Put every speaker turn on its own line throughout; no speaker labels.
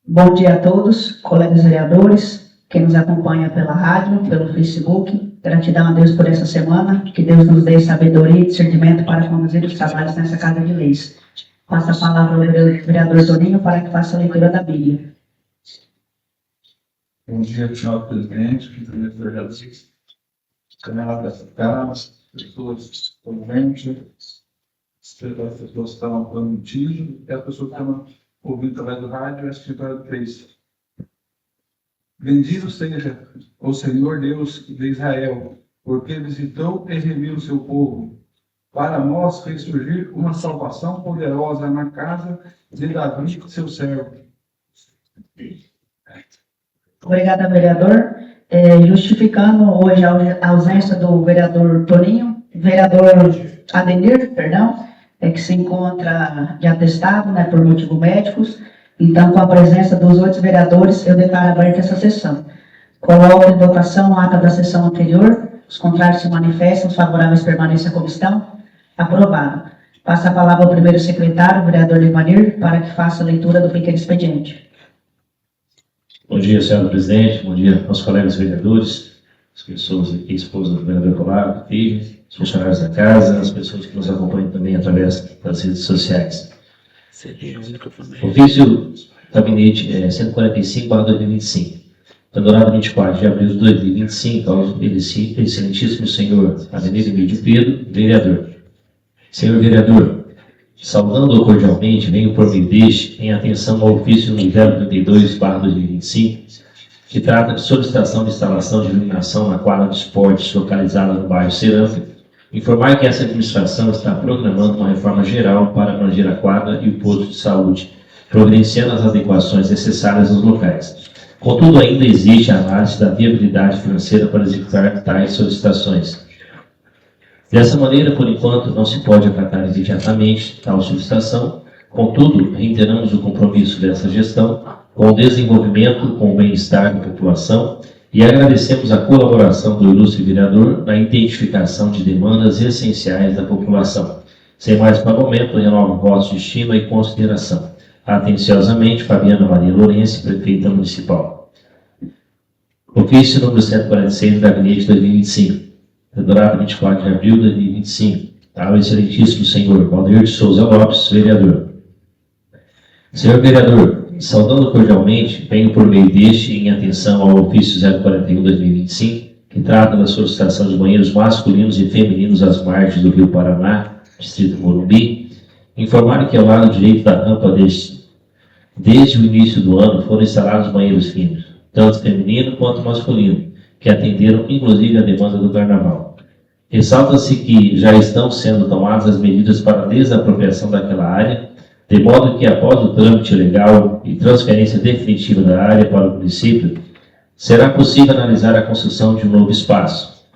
Bom dia a todos, colegas vereadores, quem nos acompanha pela rádio, pelo Facebook. Gratidão a Deus por essa semana, que Deus nos dê sabedoria e discernimento para conduzir os trabalhos nessa Casa de Leis. Passo a palavra ao vereador Toninho para que faça a leitura da Bíblia.
Bom dia, senhor presidente, vereadores, camarada dessa casa, pessoas conviventes, as pessoas que estão falando motivo, e as pessoas que estão ouvindo através do rádio, a escritório do Face. Bendito seja o Senhor Deus de Israel, porque visitou e remiu o seu povo. Para nós fez surgir uma salvação poderosa na casa de Davi, seu servo.
Obrigada, vereador. Justificando hoje a ausência do vereador Toninho, vereador Adenir, que se encontra de atestado, por motivos médicos. Então, com a presença dos outros vereadores, eu declaro aberta essa sessão. Coloco em votação a ata da sessão anterior. Os contrários se manifestam, os favoráveis permaneçam como estão. Aprovado. Passo a palavra ao primeiro secretário, o vereador Livanir, para que faça a leitura do pequeno expediente.
Bom dia, senhor presidente. Bom dia aos colegas vereadores, as pessoas aqui, esposas do vereador Colar, filhos, os funcionários da casa, as pessoas que nos acompanham também através das redes sociais. Ofício Gabinete 145/2025. Pendurado 24 de abril de 2025, ao excelentíssimo senhor Adenir Emílio Pedro, vereador. Senhor vereador, saudando-o cordialmente, venho por meio deste em atenção ao ofício número 032/2025, que trata de solicitação de instalação de iluminação na quadra de esportes localizada no bairro Cerâmica, informar que essa administração está programando uma reforma geral para abranger a quadra e o posto de saúde, providenciando as adequações necessárias nos locais. Contudo, ainda existe a análise da viabilidade financeira para executar tais solicitações. Dessa maneira, por enquanto, não se pode acatar imediatamente tal solicitação. Contudo, reiteramos o compromisso dessa gestão com o desenvolvimento, com o bem-estar da população e agradecemos a colaboração do ilustre vereador na identificação de demandas essenciais da população. Sem mais para o momento, renovo votos de estima e consideração. Atenciosamente, Fabiana Maria Lourenço, prefeita municipal. Ofício número 146 do Gabinete 2025. Pendurado 24 de abril de 2025, ao excelentíssimo senhor Valdir de Souza Lopes, vereador. Senhor vereador, saudando cordialmente, venho por meio deste em atenção ao ofício 041/2025, que trata da solicitação de banheiros masculinos e femininos às margens do Rio Paraná, distrito Morumbi, informar que ao lado direito da rampa desde o início do ano foram instalados banheiros finos, tanto feminino quanto masculino, que atenderam inclusive a demanda do carnaval. Ressalta-se que já estão sendo tomadas as medidas para a desapropriação daquela área, de modo que após o trâmite legal e transferência definitiva da área para o município, será possível analisar a construção de um novo espaço.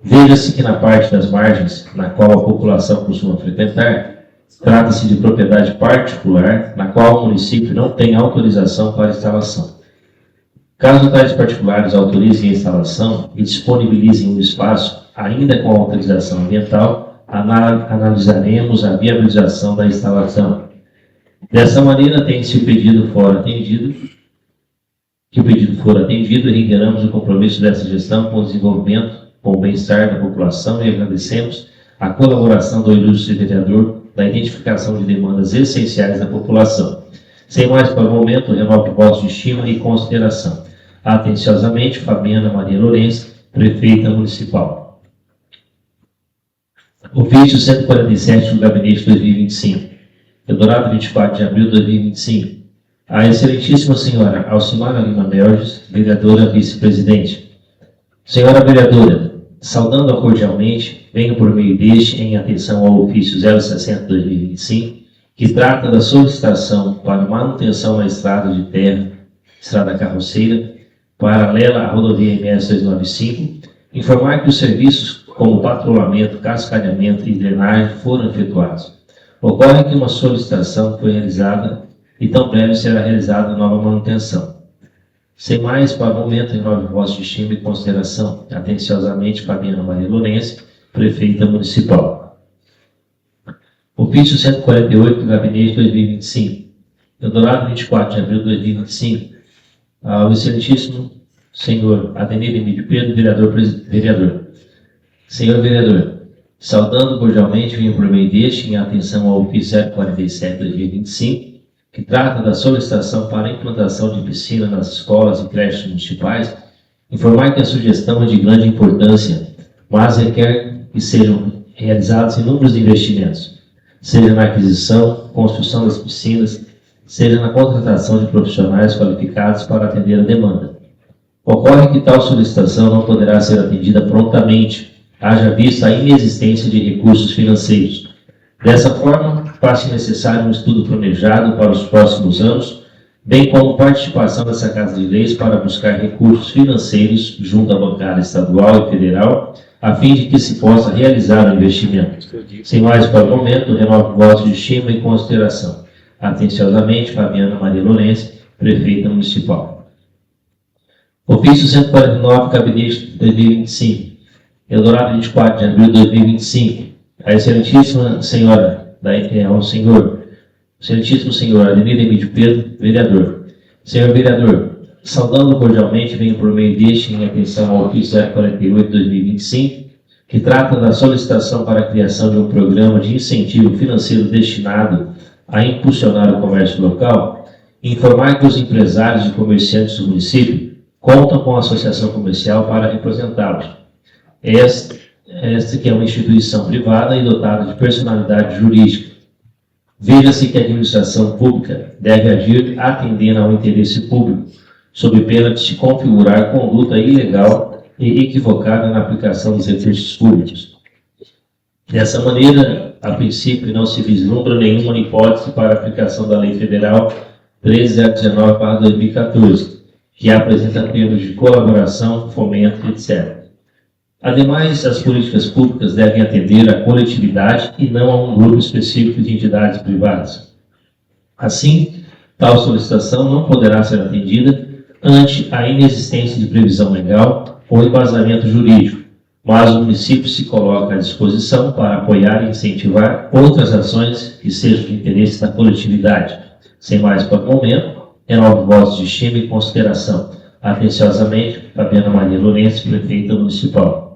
Veja-se que na parte das margens, na qual a população costuma frequentar, trata-se de propriedade particular, na qual o município não tem autorização para instalação. Caso tais particulares autorizem a instalação e disponibilizem um espaço, ainda com autorização ambiental, analisaremos a viabilização da instalação. Dessa maneira, se o pedido for atendido, reiteramos o compromisso dessa gestão com o desenvolvimento, com o bem-estar da população e agradecemos a colaboração do ilustre vereador na identificação de demandas essenciais da população. Sem mais para o momento, renovo votos de estima e consideração. Atenciosamente, Fabiana Maria Lourenço, prefeita municipal. Ofício 147 do Gabinete 2025. Eldorado 24 de abril de 2025. A excelentíssima senhora Alcimara Lima Melges, vereadora vice-presidente. Senhora vereadora, saudando-a cordialmente, venho por meio deste em atenção ao ofício 060/2025, que trata da solicitação para manutenção na estrada de terra, estrada carroceira, paralela à rodovia MS 295, informar que os serviços como patrulhamento, cascalhamento e drenagem foram efetuados. Ocorre que uma solicitação foi realizada e tão breve será realizada nova manutenção. Sem mais, para o momento, renovo votos de estima e consideração. Atenciosamente, Fabiana Maria Lourenço, prefeita municipal. Ofício 148 do Gabinete 2025. Eldorado, 24 de abril de 2025. Ao excelentíssimo senhor Adenir Emílio Pedro, vereador. Senhor vereador, saudando cordialmente, venho por meio deste, em atenção ao ofício 047 de 2025, que trata da solicitação para a implantação de piscina nas escolas e creches municipais, informar que a sugestão é de grande importância, mas requer que sejam realizados inúmeros investimentos, seja na aquisição, construção das piscinas, seja na contratação de profissionais qualificados para atender a demanda. Ocorre que tal solicitação não poderá ser atendida prontamente, haja vista a inexistência de recursos financeiros. Dessa forma, faz-se necessário um estudo planejado para os próximos anos, bem como participação dessa Casa de Leis para buscar recursos financeiros junto à bancada estadual e federal, a fim de que se possa realizar o investimento. Sem mais para o momento, renovo votos de estima e consideração. Atenciosamente, Fabiana Maria Lourenço, Prefeita Municipal. Ofício 149, Gabinete 2025. Eldorado, 24 de abril de 2025. A excelentíssima senhora, excelentíssimo senhor Adenir Emílio Pedro, vereador. Senhor vereador, saudando cordialmente, venho por meio deste em atenção ao ofício 048 de 2025, que trata da solicitação para a criação de um programa de incentivo financeiro destinado a impulsionar o comércio local, informar que os empresários e comerciantes do município contam com a associação comercial para representá-los. Esta que é uma instituição privada e dotada de personalidade jurídica. Veja-se que a administração pública deve agir atendendo ao interesse público, sob pena de se configurar conduta ilegal e equivocada na aplicação dos recursos públicos. Dessa maneira, a princípio, não se vislumbra nenhuma hipótese para a aplicação da Lei Federal 13.019/2014, que apresenta termos de colaboração, fomento, etc. Ademais, as políticas públicas devem atender à coletividade e não a um grupo específico de entidades privadas. Assim, tal solicitação não poderá ser atendida ante a inexistência de previsão legal ou embasamento jurídico, mas o município se coloca à disposição para apoiar e incentivar outras ações que sejam de interesse da coletividade. Sem mais para o momento, renovo votos de estima e consideração. Atenciosamente, Fabiana Maria Lourenço, Prefeita Municipal.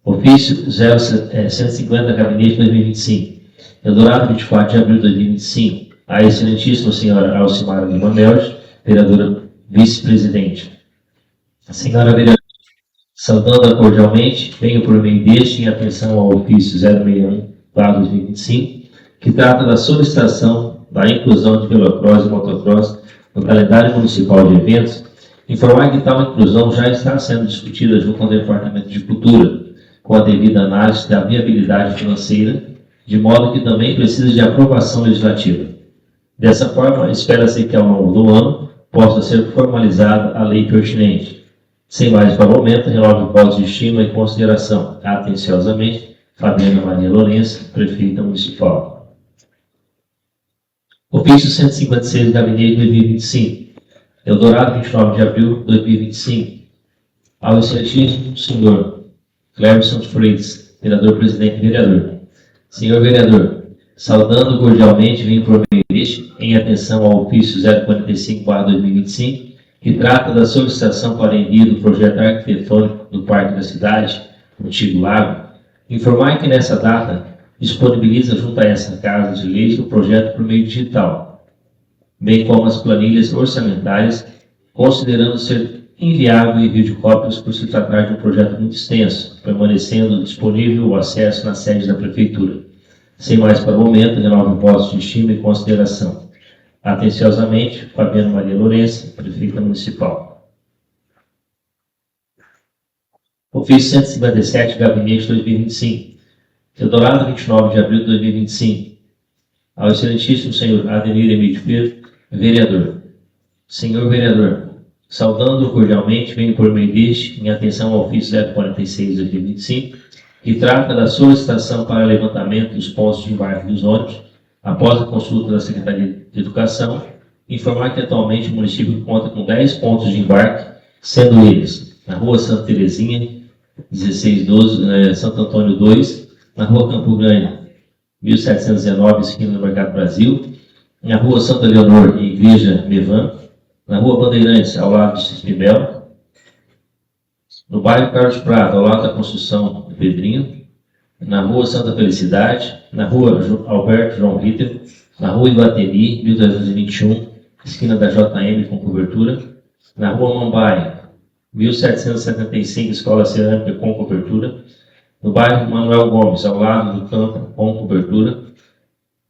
Ofício 150, Gabinete 2025. Eldorado, 24 de abril de 2025. A excelentíssima senhora Alcimara Lima Meldes, vereadora vice-presidente. Senhora vereadora, saudando-a cordialmente, venho por meio deste em atenção ao ofício 061/2025, que trata da solicitação da inclusão de velocross e motocross no calendário municipal de eventos, informar que tal inclusão já está sendo discutida junto ao Departamento de Cultura, com a devida análise da viabilidade financeira, de modo que também precisa de aprovação legislativa. Dessa forma, espera-se que ao longo do ano possa ser formalizada a lei pertinente. Sem mais para o momento, renovo votos de estima e consideração. Atenciosamente, Fabiana Maria Lourenço, Prefeita Municipal. Ofício 156 do Gabinete 2025. Eldorado, 29 de abril de 2025. Ao excelentíssimo senhor Cleberson de Freitas, vereador-presidente e vereador. Senhor vereador, saudando cordialmente, venho por meio deste em atenção ao ofício 045/2025, que trata da solicitação para envio do projeto arquitetônico do Parque da Cidade, Antigo Lago, informar que nessa data disponibiliza junto a essa Casa de Leis o projeto por meio digital, bem como as planilhas orçamentárias, considerando ser inviável o envio de cópias por se tratar de um projeto muito extenso, permanecendo disponível o acesso na sede da Prefeitura. Sem mais para o momento, renovo votos de estima e consideração. Atenciosamente, Fabiana Maria Lourenço, Prefeita Municipal. Ofício 157, Gabinete 2025. Eldorado, 29 de abril de 2025. Ao excelentíssimo senhor Adenir Emílio Pedro, vereador. Senhor vereador, saudando-o cordialmente, venho por meio deste em atenção ao ofício 046 de 2025, que trata da solicitação para levantamento dos pontos de embarque dos ônibus, após a consulta da Secretaria de Educação, informar que atualmente o município conta com 10 pontos de embarque, sendo eles na Rua Santa Terezinha, 1612, Santo Antônio 2, na Rua Campo Grande, 1719, esquina do Mercado Brasil. Na rua Santa Leonor e Igreja Mevan. Na rua Bandeirantes, ao lado do Cispibel. No bairro Carlos Prado, ao lado da construção do Pedrinho. Na rua Santa Felicidade. Na rua Alberto João Ritter. Na rua Iguatemi, 1321, esquina da JM com cobertura. Na rua Mambaia, 1775, escola cerâmica com cobertura. No bairro Manuel Gomes, ao lado do campo com cobertura.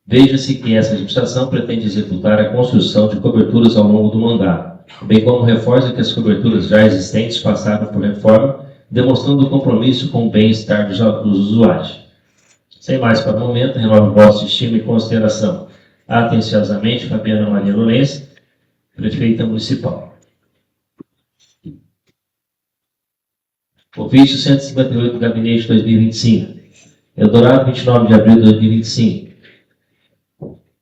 Veja-se que essa administração pretende executar a construção de coberturas ao longo do mandato, bem como reforça que as coberturas já existentes passaram por reforma, demonstrando o compromisso com o bem-estar dos usuários. Sem mais para o momento, renovo o vosso estima e consideração. Atenciosamente, Fabiana Maria Lourenço, Prefeita Municipal. Ofício 158 do Gabinete 2025. Eldorado, 29 de abril de 2025.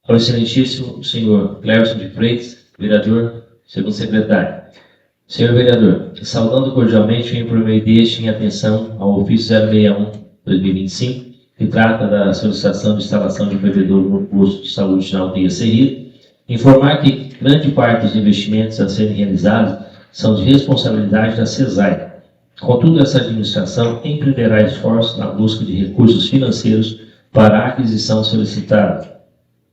Ao excelentíssimo senhor Clérison de Freitas, vereador, segundo secretário. Senhor vereador, saudando cordialmente o por meio deste em atenção ao ofício 061-2025, que trata da solicitação de instalação de um bebedouro no posto de saúde na aldeia Serrito, informar que grande parte dos investimentos a serem realizados são de responsabilidade da CESAI. Contudo, essa administração empreenderá esforços na busca de recursos financeiros para a aquisição solicitada.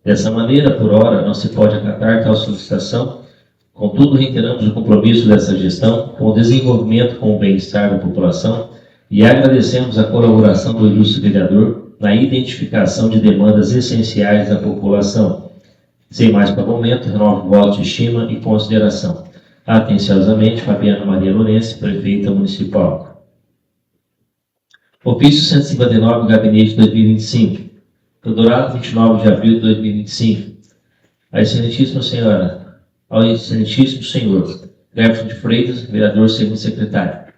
Dessa maneira, por hora, não se pode acatar tal solicitação. Contudo, reiteramos o compromisso dessa gestão com o desenvolvimento com o bem-estar da população e agradecemos a colaboração do ilustre vereador na identificação de demandas essenciais da população. Sem mais para o momento, renovo o voto de estima e consideração. Atenciosamente, Fabiana Maria Lourenço, Prefeita Municipal. Ofício 159 do Gabinete 2025. Eldorado, 29 de abril de 2025. A excelentíssima senhora, ao excelentíssimo senhor Clérison de Freitas, vereador, segundo secretário.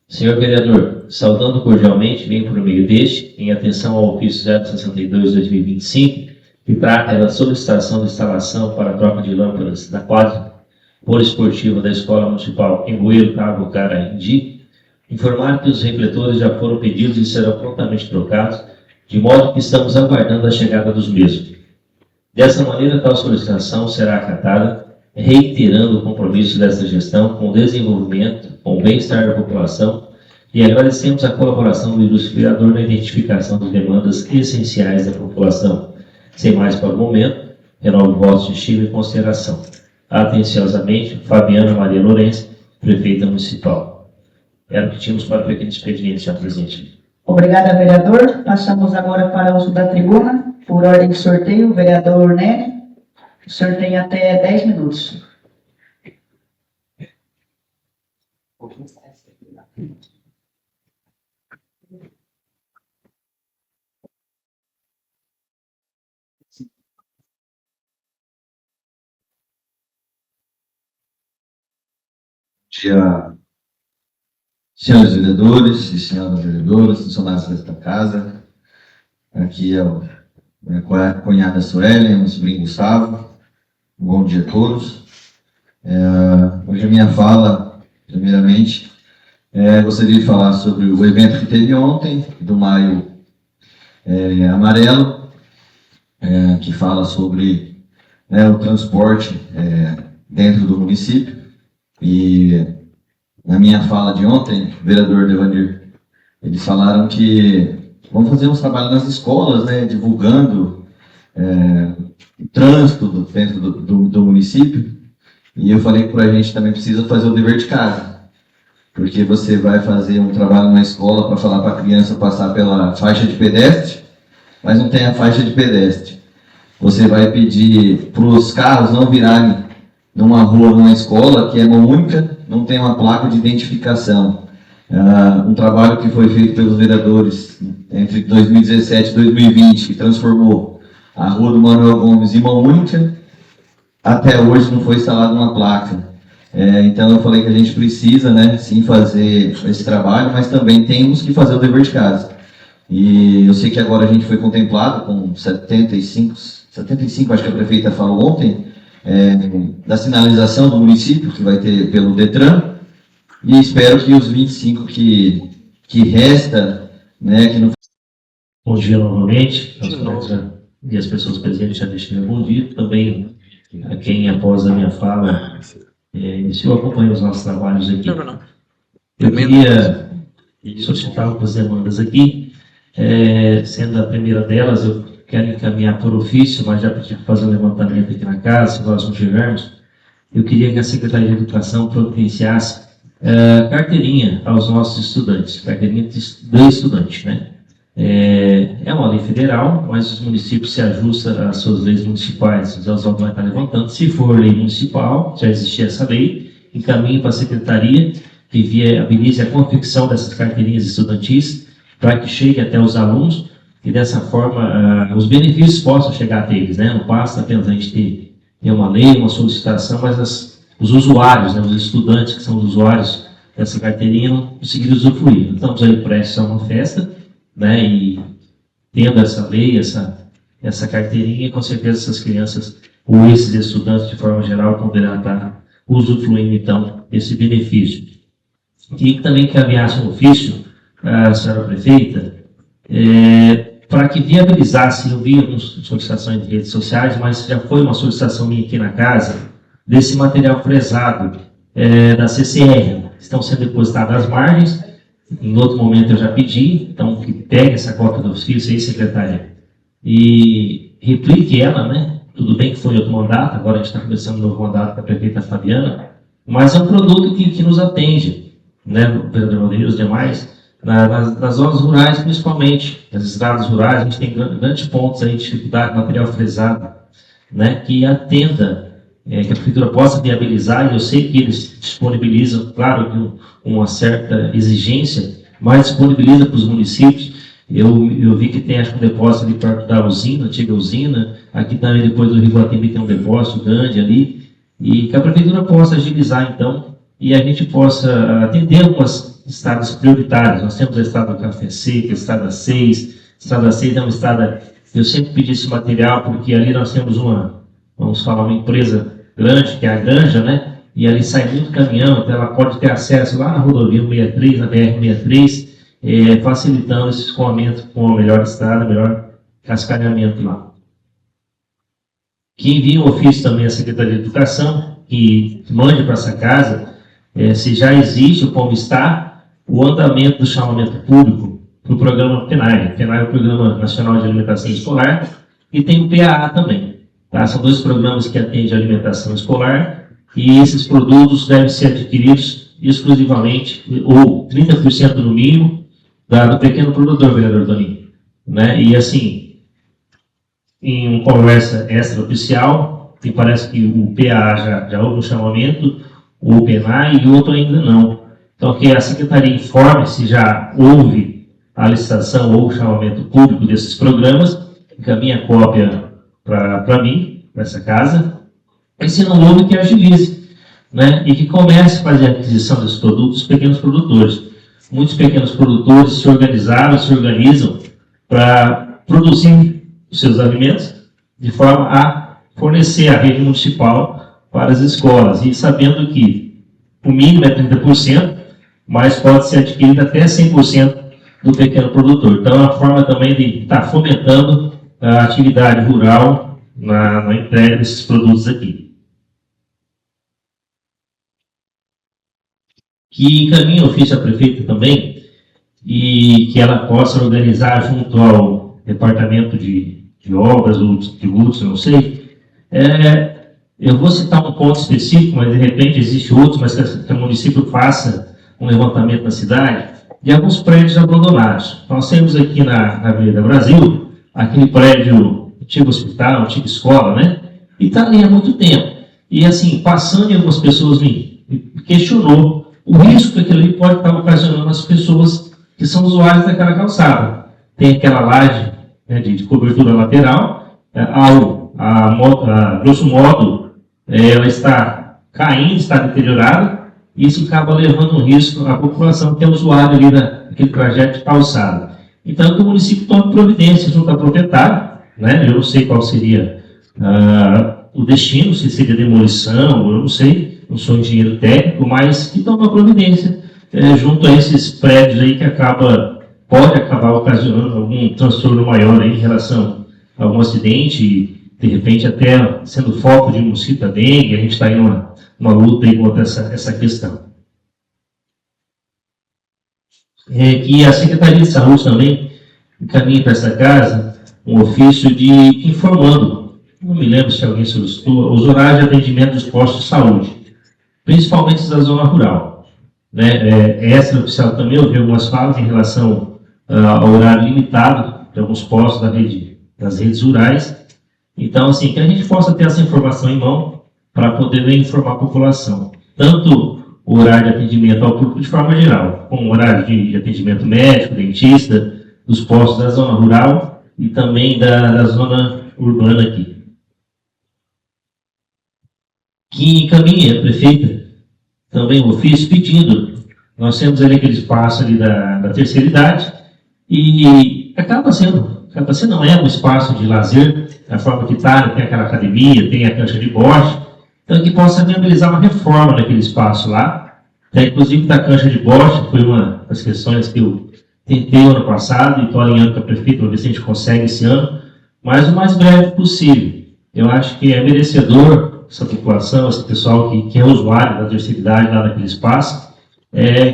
Senhor vereador, saudando cordialmente, venho por meio deste, em atenção ao ofício 062-2025, que trata da solicitação de instalação para a troca de lâmpadas da quadra poliesportiva da Escola Municipal em Bueiro, Cabo Carindi, informar que os refletores já foram pedidos e serão prontamente trocados, de modo que estamos aguardando a chegada dos mesmos. Dessa maneira, tal solicitação será acatada, reiterando o compromisso desta gestão com o desenvolvimento, com o bem-estar da população, e agradecemos a colaboração do ilustre vereador na identificação das demandas essenciais da população. Sem mais para o momento, renovo o voto de estima e consideração. Atenciosamente, Fabiana Maria Lourenço, Prefeita Municipal. Era o que tínhamos para o pequeno expediente, senhor presidente.
Obrigada, vereador. Passamos agora para o uso da tribuna. Por ordem de sorteio, o vereador Nery. O senhor tem até 10 minutos.
Dia, senhores vereadores e senhoras vereadoras, funcionários desta casa. Aqui é a minha cunhada Sueli, meu sobrinho Gustavo. Bom dia a todos. Hoje a minha fala, primeiramente, gostaria de falar sobre o evento que teve ontem, do Maio Amarelo, que fala sobre o transporte dentro do município. E na minha fala de ontem, o vereador Devanir, eles falaram que vão fazer uns trabalhos nas escolas, divulgando o trânsito dentro do município. E eu falei que a gente também precisa fazer o dever de casa, porque você vai fazer um trabalho na escola para falar para a criança passar pela faixa de pedestre, mas não tem a faixa de pedestre. Você vai pedir para os carros não virarem numa rua, numa escola, que é mão única, não tem uma placa de identificação. Um trabalho que foi feito pelos vereadores entre 2017 e 2020, que transformou a rua do Manuel Gomes em mão única, até hoje não foi instalada uma placa. Então eu falei que a gente precisa, sim, fazer esse trabalho, mas também temos que fazer o dever de casa. E eu sei que agora a gente foi contemplado com 75, acho que a prefeita falou ontem, da sinalização do município, que vai ter pelo Detran, e espero que os 25 que resta, que não
Bom dia novamente aos colegas e às pessoas presentes, já deixei meu bom dia. Também a quem, após a minha fala, iniciou acompanha os nossos trabalhos aqui. Eu queria solicitar algumas demandas aqui, sendo a primeira delas, eu quero encaminhar por ofício, mas já pedi para fazer um levantamento aqui na casa, se nós não tivermos. Eu queria que a Secretaria de Educação providenciasse carteirinha aos nossos estudantes, carteirinha do estudante, né? É uma lei federal, mas os municípios se ajustam às suas leis municipais. Os órgãos vão estar levantando. Se for lei municipal, já existia essa lei, encaminhe para a Secretaria que viabilize a confecção dessas carteirinhas estudantis para que chegue até os alunos e dessa forma os benefícios possam chegar até eles, né? Não basta apenas a gente ter uma lei, uma solicitação, mas os usuários, né? Os estudantes que são os usuários dessa carteirinha não conseguiram usufruir. Estamos aí prestes a uma festa, né? E tendo essa lei, essa carteirinha, com certeza essas crianças ou esses estudantes de forma geral poderão estar usufruindo então desse benefício. E também encaminhasse um ofício à senhora prefeita para que viabilizasse, eu vi algumas solicitações de redes sociais, mas já foi uma solicitação minha aqui na casa, desse material fresado da CCR. Estão sendo depositadas as margens. Em outro momento eu já pedi, então que pegue essa cópia do ofício aí, secretária, e replique ela, né? Tudo bem que foi outro mandato, agora a gente está começando um novo mandato com a prefeita Fabiana, mas é um produto que nos atende, né, vereador Valdir e os demais, nas zonas rurais principalmente, nas estradas rurais, a gente tem grandes pontos aí de dificuldade de material fresado, né, que atenda, que a prefeitura possa viabilizar, e eu sei que eles disponibilizam, claro, com uma certa exigência, mas disponibiliza para os municípios. Eu vi que tem, acho que um depósito ali perto da usina, antiga usina, aqui também depois do Rio Guatemi tem um depósito grande ali, e que a prefeitura possa agilizar então, e a gente possa atender algumas estradas prioritárias. Nós temos a estrada do Café Seco, a estrada 6, a estrada 6 é uma estrada, eu sempre pedi esse material, porque ali nós temos vamos falar, uma empresa grande, que é a Granja, né? E ali sai muito caminhão, então ela pode ter acesso lá na rodovia 63, na BR-63, facilitando esse escoamento com a melhor estrada, melhor cascalhamento lá. Que envie um ofício também à Secretaria de Educação, que mande para essa casa, se já existe ou como está o andamento do chamamento público para o programa PENAI. O PENAI é o Programa Nacional de Alimentação Escolar, e tem o PAA também. Tá? São dois programas que atendem a alimentação escolar, e esses produtos devem ser adquiridos exclusivamente, ou 30% no mínimo, do pequeno produtor, vereador Toninho. Né? E assim, em uma conversa extraoficial, que parece que o PA já houve um chamamento, o PENAI, e o outro ainda não. Então, que a Secretaria informe se já houve a licitação ou o chamamento público desses programas, encaminhe a cópia para mim, para essa casa, e se não houve, que agilize, né? E que comece a fazer a aquisição desses produtos, pequenos produtores. Muitos pequenos produtores se organizaram, se organizam para produzir os seus alimentos de forma a fornecer a rede municipal para as escolas, e sabendo que o mínimo é 30%, mas pode ser adquirido até 100% do pequeno produtor. Então, é uma forma também de estar fomentando a atividade rural na entrega desses produtos aqui. Que encaminhe o ofício à prefeita também, e que ela possa organizar junto ao departamento de obras ou de tributos, eu não sei. Eu vou citar um ponto específico, mas de repente existe outros, mas que o município faça um levantamento na cidade de alguns prédios abandonados. Nós temos aqui na Avenida Brasil aquele prédio, antigo hospital, antiga escola, né? E está ali há muito tempo. E assim, passando, e algumas pessoas me questionou o risco que aquilo ali pode estar ocasionando às pessoas que são usuários daquela calçada. Tem aquela laje, né, de cobertura lateral, grosso modo, ela está caindo, está deteriorada, e isso acaba levando um risco à população que é usuário ali daquele trajeto de calçada. Então, que o município tome providência junto ao proprietário, né? Eu não sei qual seria o destino, se seria demolição, eu não sei, não sou engenheiro técnico, mas que toma providência junto a esses prédios aí que acaba pode acabar ocasionando algum transtorno maior aí em relação a algum acidente e, de repente, até sendo foco de um mosquito da dengue. A gente está em uma luta aí contra essa questão. Que a Secretaria de Saúde também encaminha para essa casa um ofício informando, não me lembro se alguém solicitou, os horários de atendimento dos postos de saúde, principalmente da zona rural. Né? Extra-oficial também ouviu algumas falas em relação ao horário limitado de alguns postos das redes rurais. Então, assim, que a gente possa ter essa informação em mão para poder informar a população. Tanto o horário de atendimento ao público de forma geral, como o horário de atendimento médico, dentista, dos postos da zona rural e também da zona urbana aqui. Que encaminha a prefeita também um ofício pedindo. Nós temos ali aquele espaço ali da terceira idade e acaba sendo não é um espaço de lazer, da forma que está, tem aquela academia, tem a cancha de bote, então que possa viabilizar uma reforma naquele espaço lá. Inclusive da cancha de bote, foi uma das questões que eu tentei ano passado e estou alinhando com a prefeita para ver se a gente consegue esse ano, mas o mais breve possível. Eu acho que é merecedor essa população, esse pessoal que é usuário da terceira idade lá naquele espaço,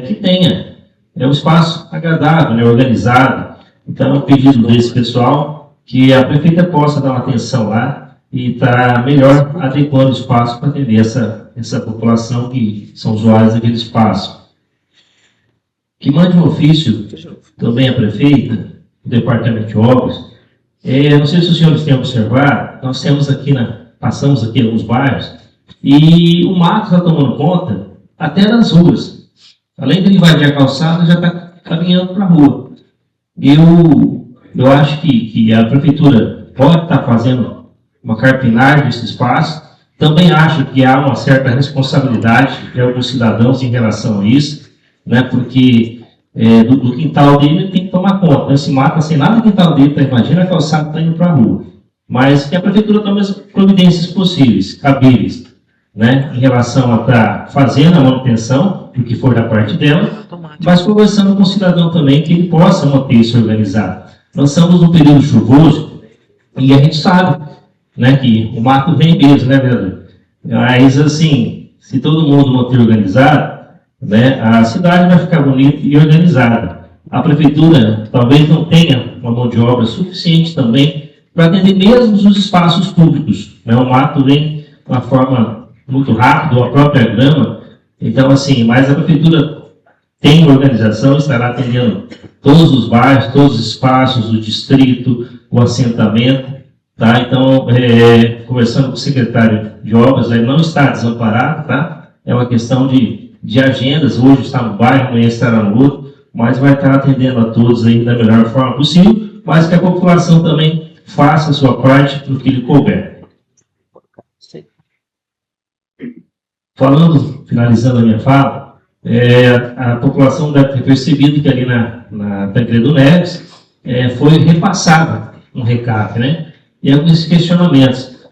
que tenha um espaço agradável, né, organizado. Então, é um pedido desse pessoal que a prefeita possa dar uma atenção lá e estar melhor adequando o espaço para atender essa população que são usuários daquele espaço. Que mande um ofício também à prefeita, do Departamento de Obras. Não sei se os senhores têm observado, nós temos aqui, passamos aqui em alguns bairros, e o mato está tomando conta até das ruas. Além de ele invadir a calçada, já está caminhando para a rua. Eu acho que a prefeitura pode estar fazendo uma carpinagem desse espaço. Também acho que há uma certa responsabilidade de alguns cidadãos em relação a isso, né? Porque do quintal dele tem que tomar conta. Esse mato sem nada no quintal dele, imagina a calçada está indo para a rua. Mas que a prefeitura tome as providências possíveis, cabíveis, né? Em relação a estar fazendo a manutenção, do que for da parte dela, mas conversando com o cidadão também, que ele possa manter isso organizado. Nós estamos num período chuvoso e a gente sabe, né, que o mato vem mesmo, né, vereador? Mas, assim, se todo mundo manter organizado, né, a cidade vai ficar bonita e organizada. A prefeitura talvez não tenha uma mão de obra suficiente também para atender mesmo os espaços públicos. Né? O mato vem de uma forma muito rápida, ou a própria grama. Então, assim, mas a prefeitura tem organização, estará atendendo todos os bairros, todos os espaços do distrito, o assentamento. Tá? Então, conversando com o secretário de obras, ele não está desamparado, tá? É uma questão de agendas, hoje está no bairro, amanhã estará no outro, mas vai estar atendendo a todos aí da melhor forma possível, mas que a população também faça a sua parte no que lhe couber. Finalizando a minha fala, a população deve ter percebido que ali na Tancredo Neves foi repassado um recap, né? E alguns questionamentos.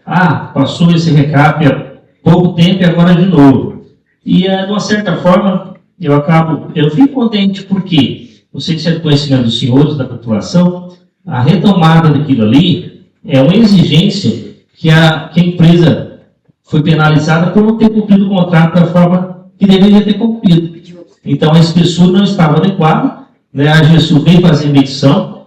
Passou esse recap há pouco tempo e agora de novo. E, de uma certa forma, eu fico contente porque, não sei se é do conhecimento dos senhores, da população, a retomada daquilo ali é uma exigência que a empresa foi penalizada por não ter cumprido o contrato da forma que deveria ter cumprido. Então, a espessura não estava adequada, né? A AGESU veio fazer a medição,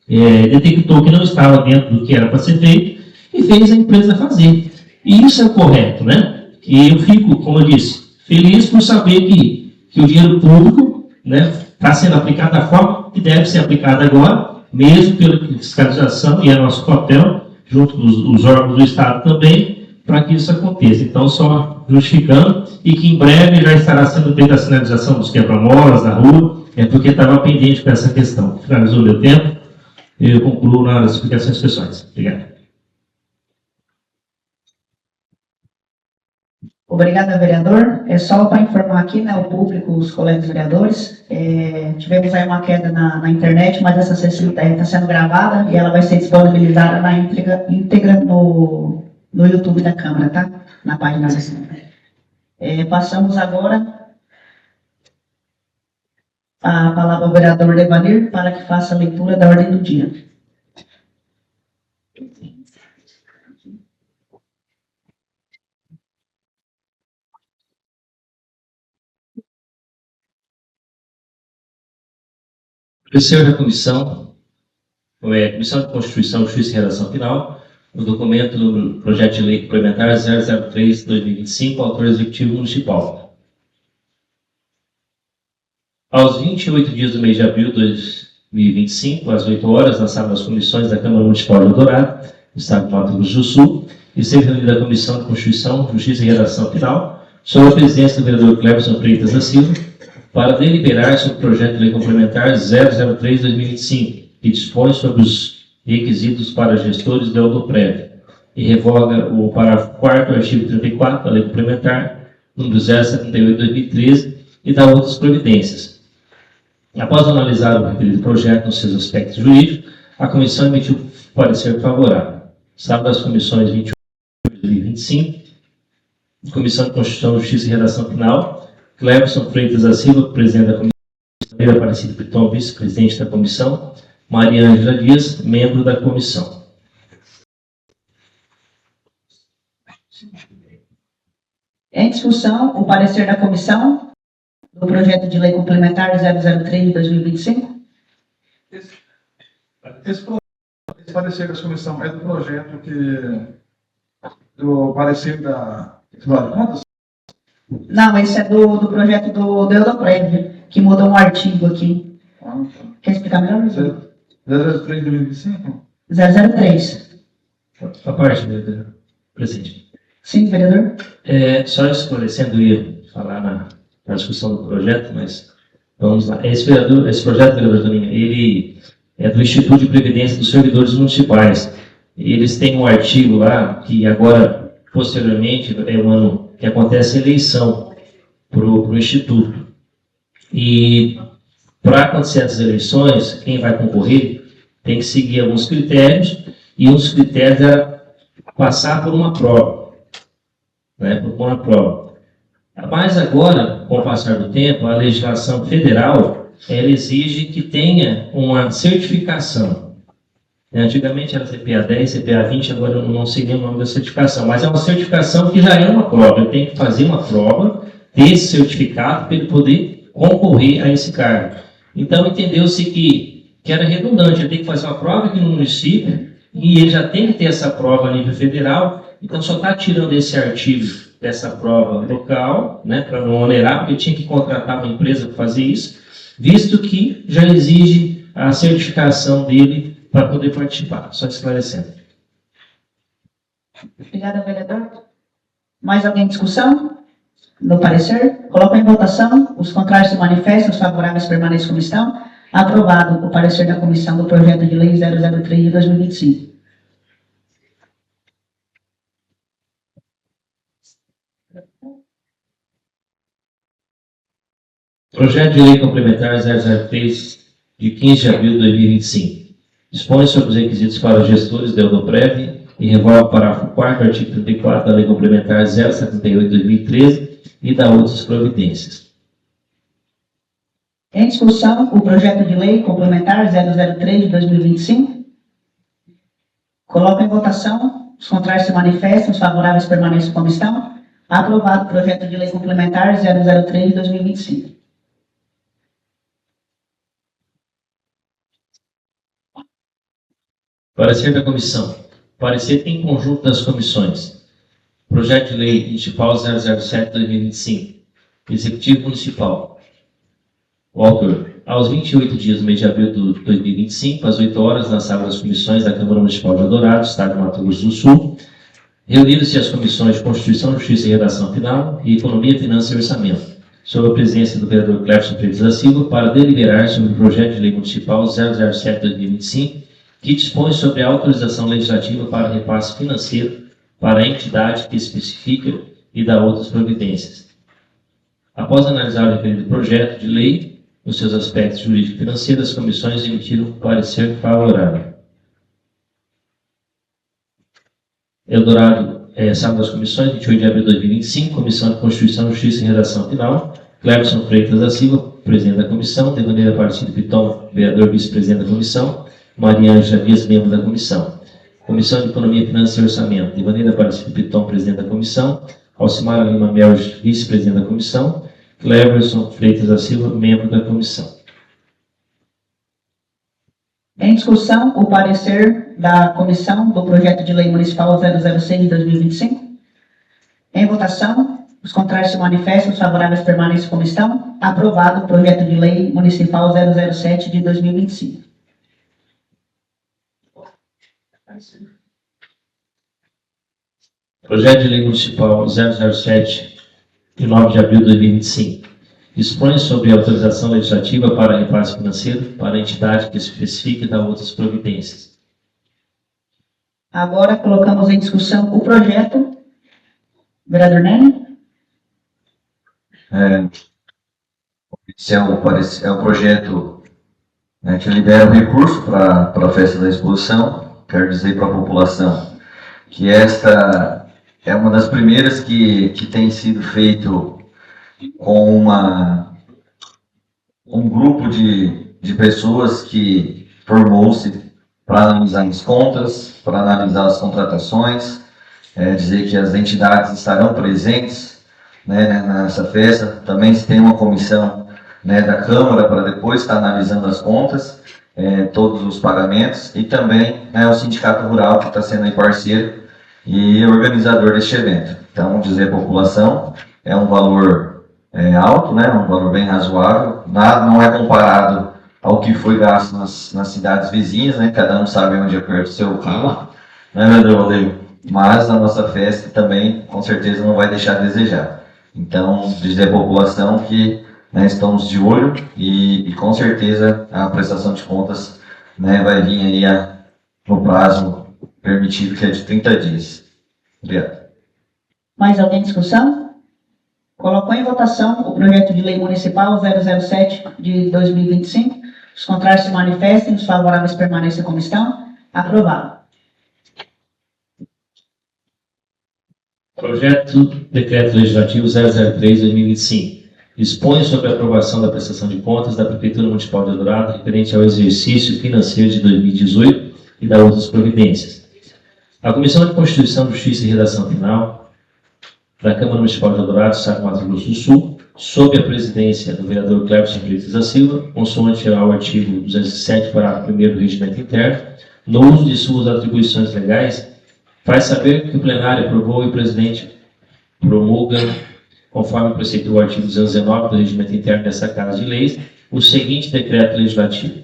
detectou que não estava dentro do que era para ser feito e fez a empresa fazer. E isso é correto, né? E eu fico, como eu disse, feliz por saber que o dinheiro público, né, está sendo aplicado da forma que deve ser aplicado agora, mesmo pela fiscalização, e é nosso papel, junto com os órgãos do Estado também, para que isso aconteça. Então, só justificando, e que em breve já estará sendo feita a sinalização dos quebra-molas na rua, porque estava pendente com essa questão. Finalizou o meu tempo, eu concluo nas explicações pessoais. Obrigado.
Obrigada, vereador. Só para informar aqui, né, o público, os colegas vereadores, tivemos aí uma queda na internet, mas essa sessão está sendo gravada e ela vai ser disponibilizada na íntegra no YouTube da Câmara, tá? Na página da Passamos agora a palavra ao vereador Devanir para que faça a leitura da ordem do dia.
Parecer da Comissão de Constituição, Justiça e Redação Final, o documento do Projeto de Lei Complementar 003/2025, autor executivo municipal. Aos 28 dias do mês de abril de 2025, às 8 horas, na sala das comissões da Câmara Municipal de Eldorado, no Estado do Mato Grosso do Sul, esteve reunida a Comissão de Constituição, Justiça e Redação Final, sob a presidência do vereador Cleverson Freitas da Silva, para deliberar sobre o projeto de lei complementar 003/2025, que dispõe sobre os requisitos para gestores da Autoprev e revoga o parágrafo 4º do artigo 34 da lei complementar número 078/2013 e dá outras providências. Após analisar o referido projeto nos seus aspectos jurídicos, a comissão emitiu parecer favorável. Sala das comissões 28 de 2025, Comissão de Constituição, Justiça e Redação Final, Cleverson Freitas da Silva, presidente da comissão, Maria Aparecida Piton, vice-presidente da comissão, Maria Ângela Dias, membro da comissão.
Em discussão, o parecer da comissão do projeto de lei complementar 003 de 2025.
Esse parecer da comissão é do projeto do parecer da Tribunal de Contas?
Não, esse é do projeto do Europrev, que muda um artigo aqui. Quer explicar melhor?
003 de 2025?
003.
A parte, presidente.
Sim, vereador.
Só esclarecendo, eu ia falar na discussão do projeto, mas vamos lá. Esse projeto, vereador Toninho, ele é do Instituto de Previdência dos Servidores Municipais. Eles têm um artigo lá que agora, posteriormente, é um ano que acontece a eleição para o Instituto. E para acontecer essas eleições, quem vai concorrer tem que seguir alguns critérios, e um dos critérios é passar por uma prova. Por uma prova. Mas agora, com o passar do tempo, a legislação federal ela exige que tenha uma certificação. Antigamente era CPA 10, CPA 20, agora eu não sei nem o nome da certificação, mas é uma certificação que já é uma prova. Eu tenho que fazer uma prova, ter esse certificado para ele poder concorrer a esse cargo. Então entendeu-se que era redundante, eu tenho que fazer uma prova aqui no município e ele já tem que ter essa prova a nível federal, então só está tirando esse artigo dessa prova local, para não onerar, porque tinha que contratar uma empresa para fazer isso, visto que já exige a certificação dele para poder participar. Só esclarecendo.
Obrigada, vereador. Mais alguém em discussão? No parecer? Coloco em votação. Os contrários se manifestam, os favoráveis permaneçam como estão. Aprovado o parecer da comissão do projeto de lei 003 de 2025.
Projeto de lei complementar 003 de 15 de abril de 2025. Dispõe sobre os requisitos para os gestores da Autoprev e revoga o parágrafo 4º do artigo 34 da lei complementar 078 de 2013 e dá outras providências.
Em discussão, o projeto de lei complementar 003 de 2025. Coloco em votação. Os contrários se manifestam, os favoráveis permaneçam como estão. Aprovado o projeto de lei complementar 003 de 2025.
Parecer da comissão. Parecer em conjunto das comissões. Projeto de lei municipal 007 de 2025. Executivo municipal. O autor. Aos 28 dias do mês de abril de 2025, às 8 horas, na sala das comissões da Câmara Municipal de Eldorado, Estado do Mato Grosso do Sul, reuniram-se as comissões de Constituição, Justiça e Redação Final e Economia, Finanças e Orçamento, sob a presidência do vereador Cleverson Freitas da Silva, para deliberar sobre o projeto de lei municipal 007 de 2025, que dispõe sobre a autorização legislativa para repasse financeiro para a entidade que especifica e dá outras providências. Após analisar o referido projeto de lei, nos seus aspectos jurídico e financeiros, as comissões emitiram parecer favorável. Eldorado, sala das comissões, 28 de abril de 2025, Comissão de Constituição, Justiça e Redação Final, Cleverson Freitas da Silva, presidente da comissão, Devaneira Aparecida Piton, vereador vice-presidente da comissão, Maria Ângela Dias, membro da comissão. Comissão de Economia, Finanças e Orçamento, Devaneira Aparecida Piton, presidente da comissão, Alcimara Lima Mel, vice-presidente da comissão, Cleverson Freitas da Silva, membro da comissão.
Em discussão, o parecer da comissão do projeto de lei municipal 006 de 2025. Em votação, os contrários se manifestam, os favoráveis permanecem como estão. Aprovado o projeto de lei municipal 007 de 2025.
Projeto de Lei Municipal 007, de 9 de abril de 2025. Dispõe sobre autorização legislativa para repasse financeiro para a entidade que especifique e dá outras providências.
Agora colocamos em discussão o projeto. Vereador Nene?
Esse é o projeto, né, que libera o recurso para a festa da exposição. Quero dizer para a população que esta é uma das primeiras que tem sido feito com um grupo de pessoas que formou-se para analisar as contas, para analisar as contratações, dizer que as entidades estarão presentes, né, nessa festa. Também se tem uma comissão, né, da Câmara para depois estar analisando as contas, todos os pagamentos, e também, né, o Sindicato Rural, que está sendo aí parceiro e organizador deste evento. Então, dizer à população, é um valor alto, né, um valor bem razoável, nada, não é comparado ao que foi gasto nas cidades vizinhas, né, cada um sabe onde é perto do seu carro, né, vereador Valdeiro? Mas a nossa festa também, com certeza, não vai deixar a desejar. Então, dizer à população que, né, estamos de olho e com certeza a prestação de contas, né, vai vir aí no prazo permitido, que é de 30 dias. Obrigado.
Mais alguém em discussão? Colocou em votação o projeto de lei municipal 007 de 2025. Os contrários se manifestem, os favoráveis permanecem como estão. Aprovado.
Projeto Decreto Legislativo 003/2025. Dispõe sobre a aprovação da prestação de contas da Prefeitura Municipal de Eldorado referente ao exercício financeiro de 2018 e da outras providências. A Comissão de Constituição, Justiça e Redação Final da Câmara Municipal de Eldorado, Estado do Mato Grosso do Sul, sob a presidência do vereador Cleverson Freitas da Silva, consoante ao artigo 207, parágrafo 1º do Regimento Interno, no uso de suas atribuições legais, faz saber que o plenário aprovou e o presidente promulga, conforme preceitou o artigo 219 do Regimento Interno dessa Casa de Leis, o seguinte decreto legislativo.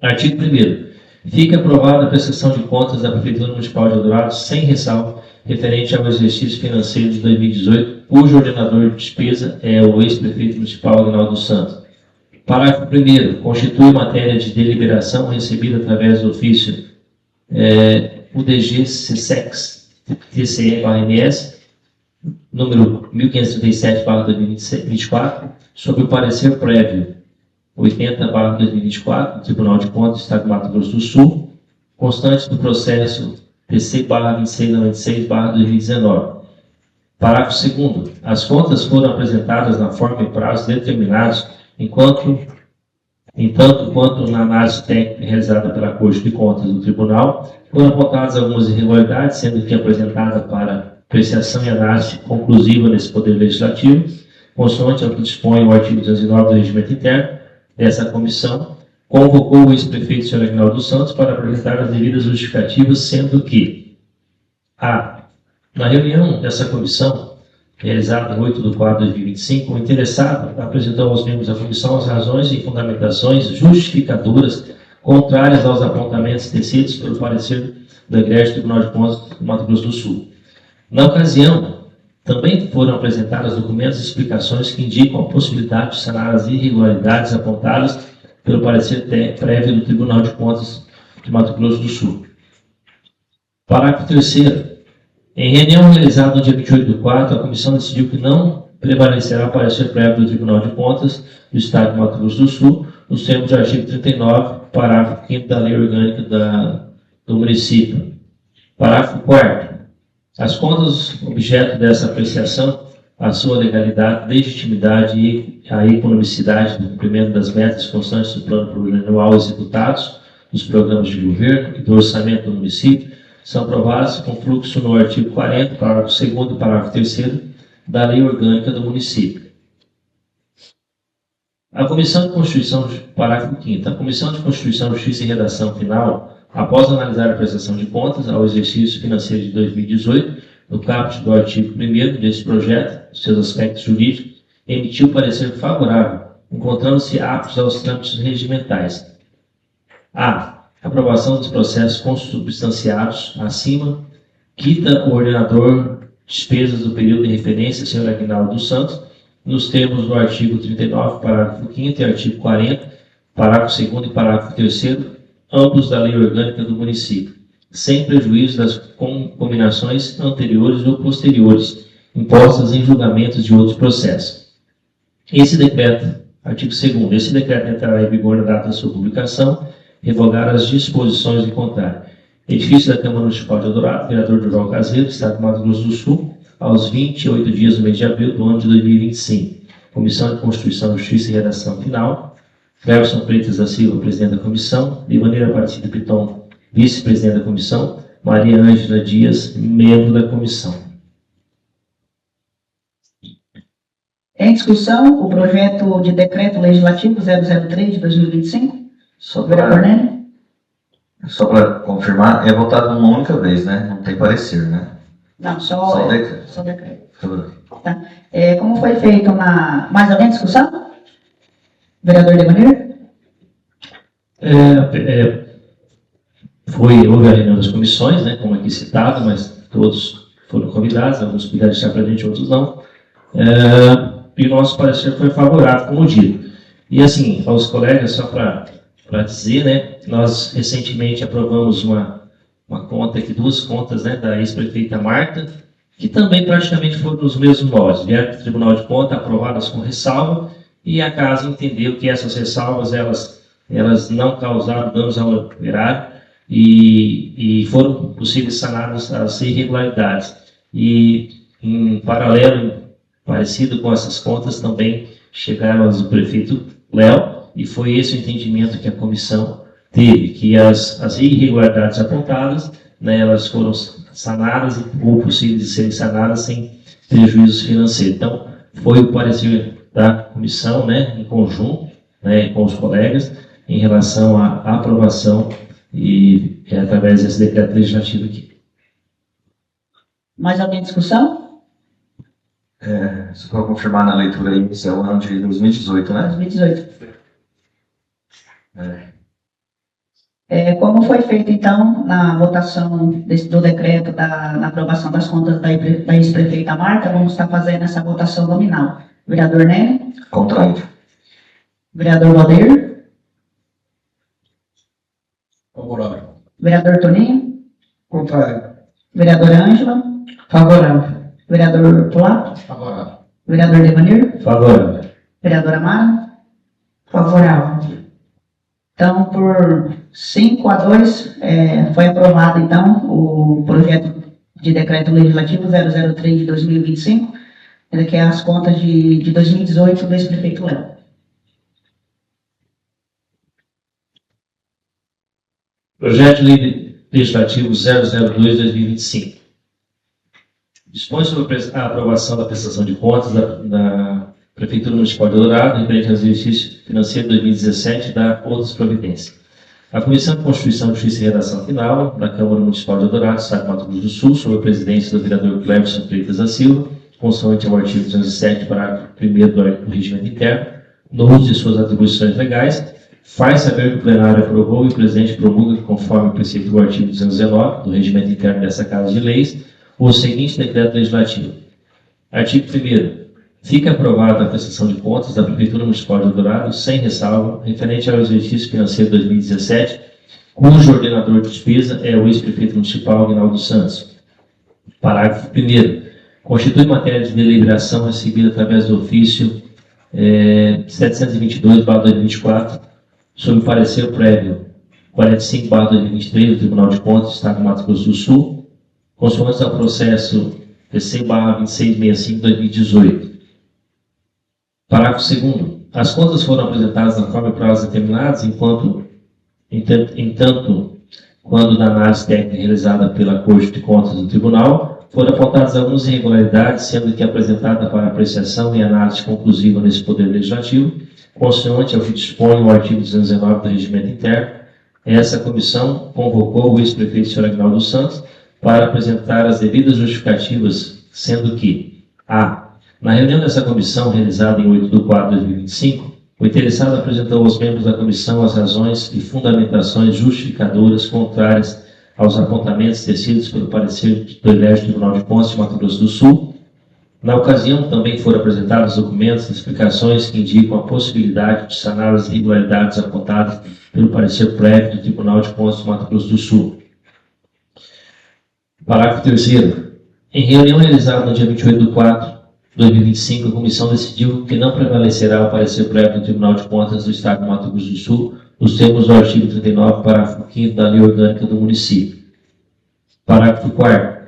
Artigo 1º. Fica aprovada a prestação de contas da Prefeitura Municipal de Eldorado sem ressalva referente ao exercício financeiro de 2018, cujo ordenador de despesa é o ex-prefeito municipal Aguinaldo Santos. Parágrafo 1º. Constitui matéria de deliberação recebida através do ofício UDG CSEX TCE/MS, número 1537/2024, sobre o parecer prévio 80/2024 do Tribunal de Contas do Estado do Mato Grosso do Sul, constante do processo TC/2696/2019. Parágrafo 2º. As contas foram apresentadas na forma e prazo determinados, entanto quanto na análise técnica realizada pela Corte de Contas do Tribunal, foram apontadas algumas irregularidades, sendo que apresentada para apreciação e análise conclusiva nesse Poder Legislativo, consoante ao que dispõe o artigo 209 do Regimento Interno dessa comissão, convocou o ex-prefeito, Sr. Aguinaldo Santos, para apresentar as devidas justificativas, sendo que na reunião dessa comissão, realizada em 8/4/2025, o interessado apresentou aos membros da comissão as razões e fundamentações justificadoras contrárias aos apontamentos tecidos pelo parecer do Egrégio Tribunal de Contas do Mato Grosso do Sul. Na ocasião, também foram apresentados documentos e explicações que indicam a possibilidade de sanar as irregularidades apontadas pelo parecer prévio do Tribunal de Contas de Mato Grosso do Sul. Parágrafo 3º. Em reunião realizada no dia 28/4, a comissão decidiu que não prevalecerá o parecer prévio do Tribunal de Contas do Estado de Mato Grosso do Sul, nos termos do artigo 39, parágrafo 5º da Lei Orgânica do Município. Parágrafo 4º. As contas objeto dessa apreciação a sua legalidade, legitimidade e a economicidade do cumprimento das metas constantes do plano plurianual executados, dos programas de governo e do orçamento do município, são aprovados com fluxo no artigo 40, parágrafo 2º e parágrafo 3º da Lei Orgânica do Município. A Comissão de Constituição, parágrafo 5º, a Comissão de Constituição, Justiça e Redação Final, após analisar a prestação de contas ao exercício financeiro de 2018, no caput do artigo 1º deste projeto, seus aspectos jurídicos, emitiu parecer favorável, encontrando-se aptos aos trâmites regimentais. A. Aprovação dos processos consubstanciados acima, quita o ordenador despesas do período de referência, Sr. Aguinaldo dos Santos, nos termos do artigo 39, parágrafo 5º e artigo 40, parágrafo 2º e parágrafo 3º, ambos da Lei Orgânica do Município, sem prejuízo das combinações anteriores ou posteriores, impostas em julgamentos de outros processos. Esse decreto, artigo 2º, esse decreto entrará em vigor na data da sua publicação, revogar as disposições em contrário. Edifício da Câmara Municipal de Eldorado, vereador Durval Caseiro, Estado de Mato Grosso do Sul, aos 28 dias do mês de abril do ano de 2025. Comissão de Constituição, Justiça e Redação Final. Cleverson Freitas da Silva, presidente da comissão. Livaneira Aparecida Piton, vice-presidente da comissão. Maria Ângela Dias, membro da comissão.
Em discussão, o projeto de decreto legislativo 003 de 2025. Vereador Nélio.
Só para confirmar, é votado uma única vez, né? Não tem parecer, né?
Não,
Só o decreto.
Só decreto.
Tudo.
Tá. Como foi feito na... Mais alguém discussão? Vereador Livaneira?
Houve a reunião das comissões, né, como aqui citado, mas todos foram convidados, alguns puderam estar presentes, outros não. E o nosso parecer foi favorável, como dito. E assim, aos colegas, só para dizer, né, nós recentemente aprovamos uma conta aqui, duas contas, né, da ex-prefeita Marta, que também praticamente foram nos mesmos moldes. Vieram para o Tribunal de Contas, aprovadas com ressalva, e a casa entendeu que essas ressalvas, elas não causaram danos ao erário e foram possíveis sanadas as irregularidades. E, em paralelo, parecido com essas contas, também chegaram aos do prefeito Léo, e foi esse o entendimento que a comissão teve, que as irregularidades apontadas, né, elas foram sanadas ou possíveis de serem sanadas sem prejuízos financeiros. Então, foi o parecer da comissão, né, em conjunto, né, com os colegas, em relação à aprovação e através desse decreto legislativo aqui.
Mais alguém em discussão?
Só para confirmar na leitura inicial, ano de 2018, né?
2018. Como foi feito, então, na votação do decreto na aprovação das contas da ex-prefeita Marta, vamos estar fazendo essa votação nominal. Vereador Nélio?
Contrário.
Vereador Valdir?
Favorável.
Vereador Toninho?
Contrário.
Vereadora Ângela? Favorável. Vereador Polato?
Favorável.
Vereador Devanir?
Favorável.
Vereadora Mara? Favorável. Então, por 5-2, foi aprovado, então, o projeto de decreto legislativo 003 de 2025, que é as contas de 2018 do ex-prefeito Léo.
Projeto de Lei Legislativo 002 de 2025. Dispõe sobre a aprovação da prestação de contas da Prefeitura Municipal de Eldorado, referente ao exercício financeiro de 2017 da outras providências. A Comissão de Constituição, Justiça e Redação Final da Câmara Municipal de Eldorado, Estado de Mato Grosso do Sul, sob a presidência do vereador Cleverson Freitas da Silva, consoante ao artigo 207, parágrafo 1º do Regimento Interno, no uso de suas atribuições legais, faz saber que o plenário aprovou e o presidente promulga, conforme o preceito do artigo 219 do Regimento Interno dessa Casa de Leis, o seguinte decreto legislativo. Artigo 1º. Fica aprovada a prestação de contas da Prefeitura Municipal de Eldorado, sem ressalva, referente ao exercício financeiro 2017, cujo ordenador de despesa é o ex-prefeito municipal, Aguinaldo dos Santos. Parágrafo 1º. Constitui matéria de deliberação recebida através do ofício 722/2024, sob parecer prévio 45/2023 do Tribunal de Contas do Estado do Mato Grosso do Sul, consoante ao processo PC/2665/2018. Parágrafo 2º. As contas foram apresentadas na forma e prazos determinados, entanto, quando na análise técnica realizada pela Corte de Contas do Tribunal, foram apontadas algumas irregularidades, sendo que apresentada para apreciação e análise conclusiva nesse Poder Legislativo, consoante ao que dispõe o artigo 219 do Regimento Interno, essa comissão convocou o ex-prefeito Sr. Aguinaldo dos Santos para apresentar as devidas justificativas, sendo que: a. Na reunião dessa comissão, realizada em 8/4/2025, o interessado apresentou aos membros da comissão as razões e fundamentações justificadoras contrárias aos apontamentos tecidos pelo parecer do Elegio Tribunal de Contas de Mato Grosso do Sul. Na ocasião, também foram apresentados documentos e explicações que indicam a possibilidade de sanar as irregularidades apontadas pelo parecer prévio do Tribunal de Contas de Mato Grosso do Sul. Parágrafo 3º. Em reunião realizada no dia 28/4/2025, a comissão decidiu que não prevalecerá o parecer prévio do Tribunal de Contas do Estado de Mato Grosso do Sul, nos termos do artigo 39, parágrafo 5º da Lei Orgânica do Município. Parágrafo 4º.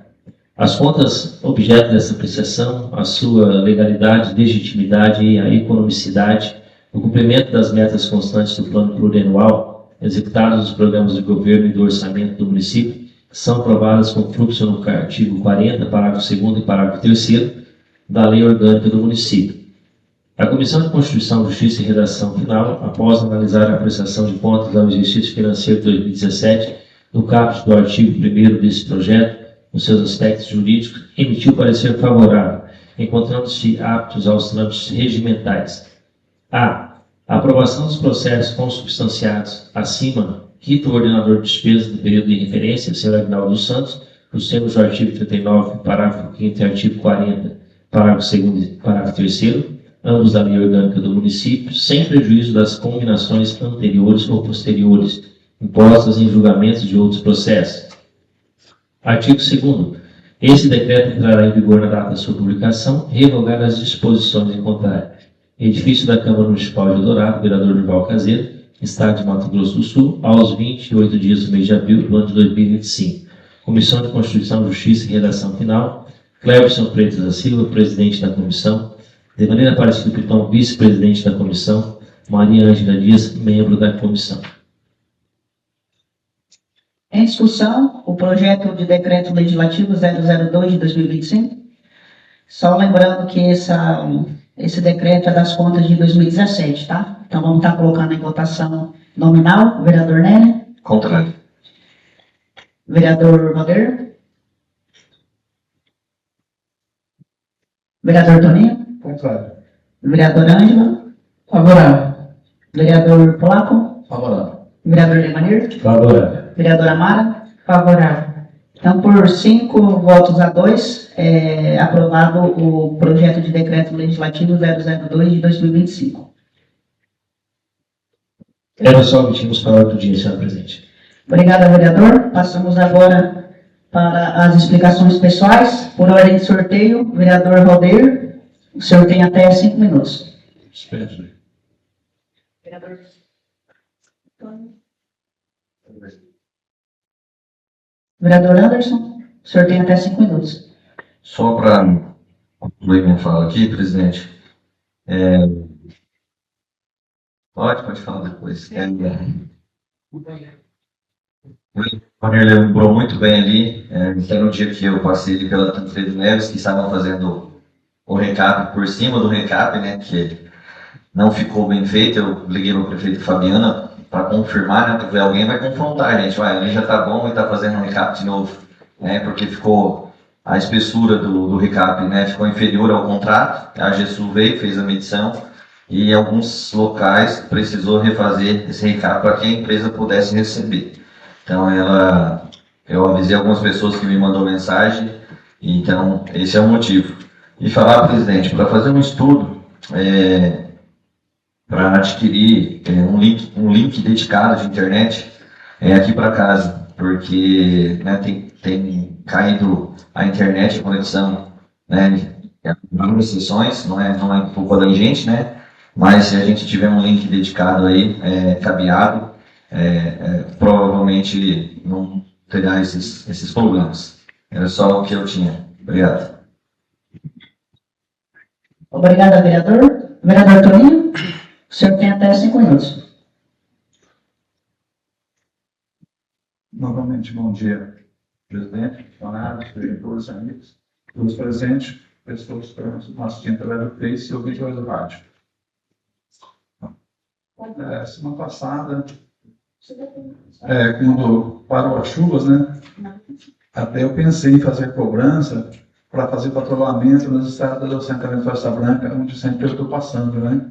As contas objeto dessa apreciação, a sua legalidade, legitimidade e a economicidade, o cumprimento das metas constantes do plano plurianual, executados nos programas de governo e do orçamento do município, são aprovadas com fluxo no artigo 40, parágrafo 2º e parágrafo 3º da Lei Orgânica do Município. A Comissão de Constituição, Justiça e Redação Final, após analisar a apreciação de contas ao exercício financeiro de 2017, no caput do artigo 1º desse projeto, nos seus aspectos jurídicos, emitiu parecer favorável, encontrando-se aptos aos trâmites regimentais. A. A aprovação dos processos consubstanciados acima, rito ordenador de despesas do período de referência, Sr. Aguinaldo dos Santos, nos termos do artigo 39, parágrafo 5º e artigo 40, parágrafo 2º e parágrafo 3º, ambos da Lei Orgânica do Município, sem prejuízo das combinações anteriores ou posteriores, impostas em julgamentos de outros processos. Artigo 2º. Esse decreto entrará em vigor na data da sua publicação, revogadas as disposições em contrário. Edifício da Câmara Municipal de Eldorado, vereador Durval Caseiro, Estado de Mato Grosso do Sul, aos 28 dias do mês de abril do ano de 2025. Comissão de Constituição, Justiça e Redação Final, Cleberson Freitas da Silva, presidente da comissão, Devanira Aparecido Piton, vice-presidente da comissão, Maria Ângela Dias, membro da comissão.
Em discussão, o projeto de decreto legislativo 002 de 2025. Só lembrando que esse decreto é das contas de 2017, tá? Então vamos estar colocando em votação nominal. Vereador Nélio.
Contrário.
Vereador Valder. Vereador Toninho.
Contrário.
Vereador Ângela.
Favorável.
Vereador Polaco.
Favorável.
Vereador Demanir.
Favorável.
Vereadora Mara.
Favorável.
Então, por 5 votos a 2, é aprovado o projeto de decreto legislativo 002 de 2025.
Era só omitimos para outro dia, senhor presidente.
Obrigada, vereador. Passamos agora para as explicações pessoais. Por ordem de sorteio, vereador Valdir, o senhor tem até 5 minutos.
Espere.
Vereador. Vereador Anderson, o senhor tem até 5 minutos.
Só para concluir minha fala aqui, presidente. Pode falar depois. O Vanir lembrou muito bem ali, que no dia que eu passei ali pela Tancredo Neves, que estavam fazendo o recap por cima do recap, né, que não ficou bem feito. Eu liguei para o prefeito Fabiana para confirmar, né, porque alguém vai confrontar a gente, ali já está bom e está fazendo um recap de novo, né, porque ficou a espessura do recap, né, ficou inferior ao contrato. A GESU veio, fez a medição e em alguns locais precisou refazer esse recap para que a empresa pudesse receber. Então eu avisei algumas pessoas que me mandou mensagem, então esse é o motivo. E falar, presidente, para fazer um estudo, para adquirir um link dedicado de internet aqui para casa, porque, né, tem caído a internet, a conexão, né, em várias sessões, não é culpa da gente, né, mas se a gente tiver um link dedicado aí, cabeado, provavelmente não terá esses problemas. Era só o que eu tinha. Obrigado.
Obrigada, vereador. Vereador Toninho, o senhor tem até 5 minutos.
Novamente, bom dia, presidente, funcionários, vereadores, amigos, todos presentes, pessoas que estão assistindo através do Face e ouvindo através do rádio. Semana passada, quando parou as chuvas, né, até eu pensei em fazer cobrança para fazer patrulhamento nas estradas do assentamento Costa Branca, onde sempre eu estou passando, né.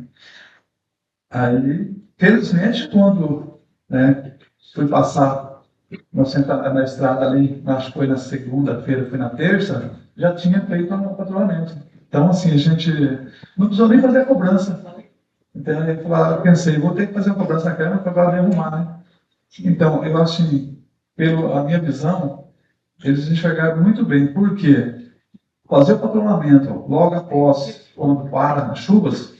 Aí, felizmente, quando fui passar na estrada ali, acho que foi na segunda-feira, foi na terça, já tinha feito um patrulhamento. Então, assim, a gente não precisou nem fazer a cobrança. Então, eu pensei, vou ter que fazer a cobrança na Câmara para poder arrumar, né? Então, eu acho que, pela minha visão, eles enxergaram muito bem. Por quê? Fazer o patrulhamento logo após, quando para as chuvas,